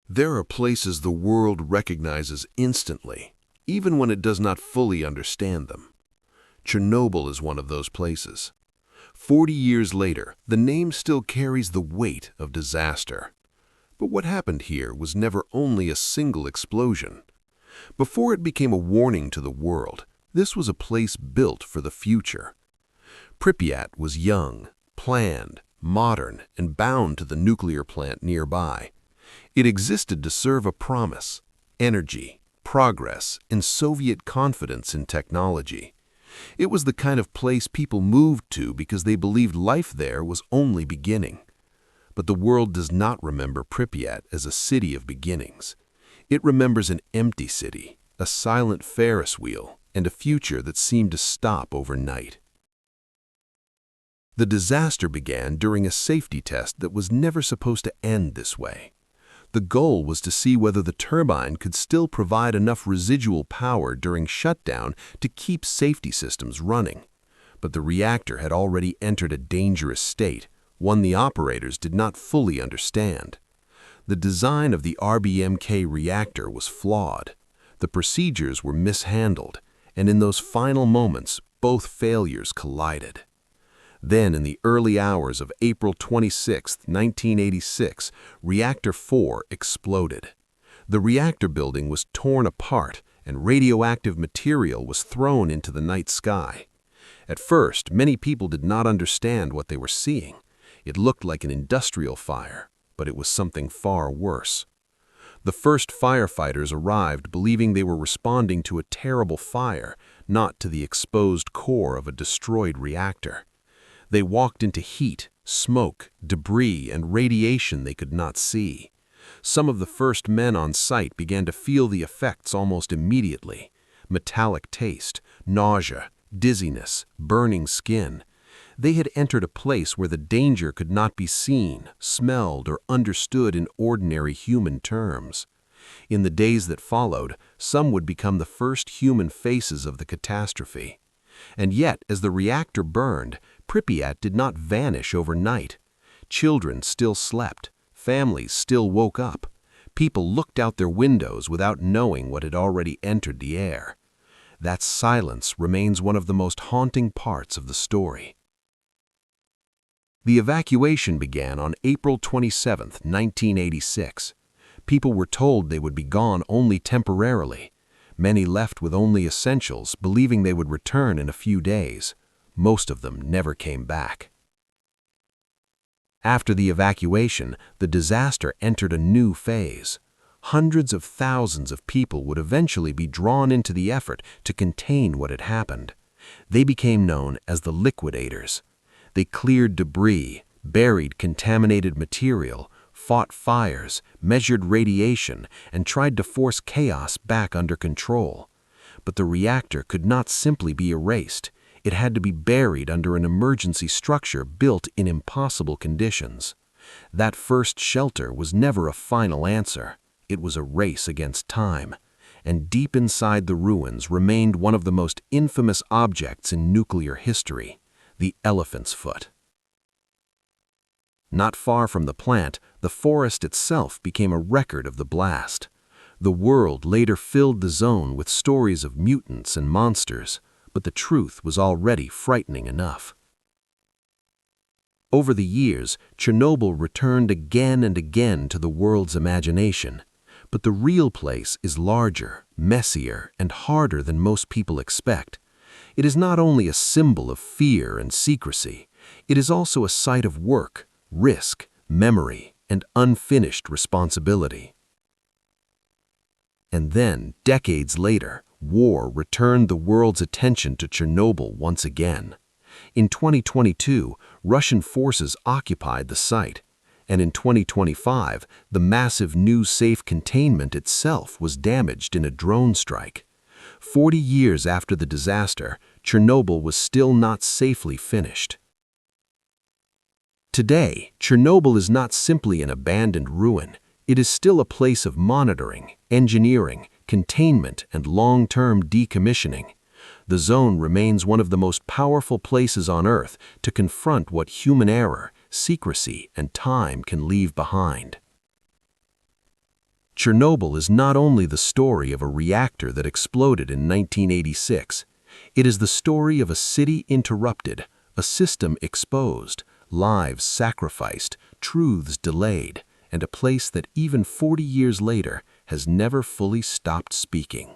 There are places the world recognizes instantly, even when it does not fully understand them. Chernobyl is one of those places. 40 years later, the name still carries the weight of disaster. But what happened here was never only a single explosion. Before it became a warning to the world, this was a place built for the future. Pripyat was young, planned, modern, and bound to the nuclear plant nearby. It existed to serve a promise: energy, progress, and Soviet confidence in technology. It was the kind of place people moved to because they believed life there was only beginning. But the world does not remember Pripyat as a city of beginnings. It remembers an empty city, a silent Ferris wheel, and a future that seemed to stop overnight. The disaster began during a safety test that was never supposed to end this way. The goal was to see whether the turbine could still provide enough residual power during shutdown to keep safety systems running. But the reactor had already entered a dangerous state, one the operators did not fully understand. The design of the RBMK reactor was flawed. The procedures were mishandled, and in those final moments, both failures collided. Then, in the early hours of April 26, 1986, Reactor 4 exploded. The reactor building was torn apart, and radioactive material was thrown into the night sky. At first, many people did not understand what they were seeing. It looked like an industrial fire, but it was something far worse. The first firefighters arrived believing they were responding to a terrible fire, not to the exposed core of a destroyed reactor. They walked into heat, smoke, debris, and radiation they could not see. Some of the first men on site began to feel the effects almost immediately: metallic taste, nausea, dizziness, burning skin. They had entered a place where the danger could not be seen, smelled, or understood in ordinary human terms. In the days that followed, some would become the first human faces of the catastrophe. And yet, as the reactor burned, Pripyat did not vanish overnight. Children still slept. Families still woke up. People looked out their windows without knowing what had already entered the air. That silence remains one of the most haunting parts of the story. The evacuation began on April 27, 1986. People were told they would be gone only temporarily. Many left with only essentials, believing they would return in a few days. Most of them never came back. After the evacuation, the disaster entered a new phase. Hundreds of thousands of people would eventually be drawn into the effort to contain what had happened. They became known as the liquidators. They cleared debris, buried contaminated material, fought fires, measured radiation, and tried to force chaos back under control. But the reactor could not simply be erased. It had to be buried under an emergency structure built in impossible conditions. That first shelter was never a final answer. It was a race against time. And deep inside the ruins remained one of the most infamous objects in nuclear history: the elephant's foot. Not far from the plant, the forest itself became a record of the blast. The world later filled the zone with stories of mutants and monsters, but the truth was already frightening enough. Over the years, Chernobyl returned again and again to the world's imagination. But the real place is larger, messier, and harder than most people expect. It is not only a symbol of fear and secrecy, it is also a site of work, risk, memory, and unfinished responsibility. And then, decades later, war returned the world's attention to Chernobyl once again. In 2022, Russian forces occupied the site, and in 2025, the massive new safe containment itself was damaged in a drone strike. 40 years after the disaster, Chernobyl was still not safely finished. Today, Chernobyl is not simply an abandoned ruin. It is still a place of monitoring, engineering, containment, and long-term decommissioning. The zone remains one of the most powerful places on Earth to confront what human error, secrecy, and time can leave behind. Chernobyl is not only the story of a reactor that exploded in 1986, it is the story of a city interrupted, a system exposed, lives sacrificed, truths delayed, and a place that even 40 years later has never fully stopped speaking.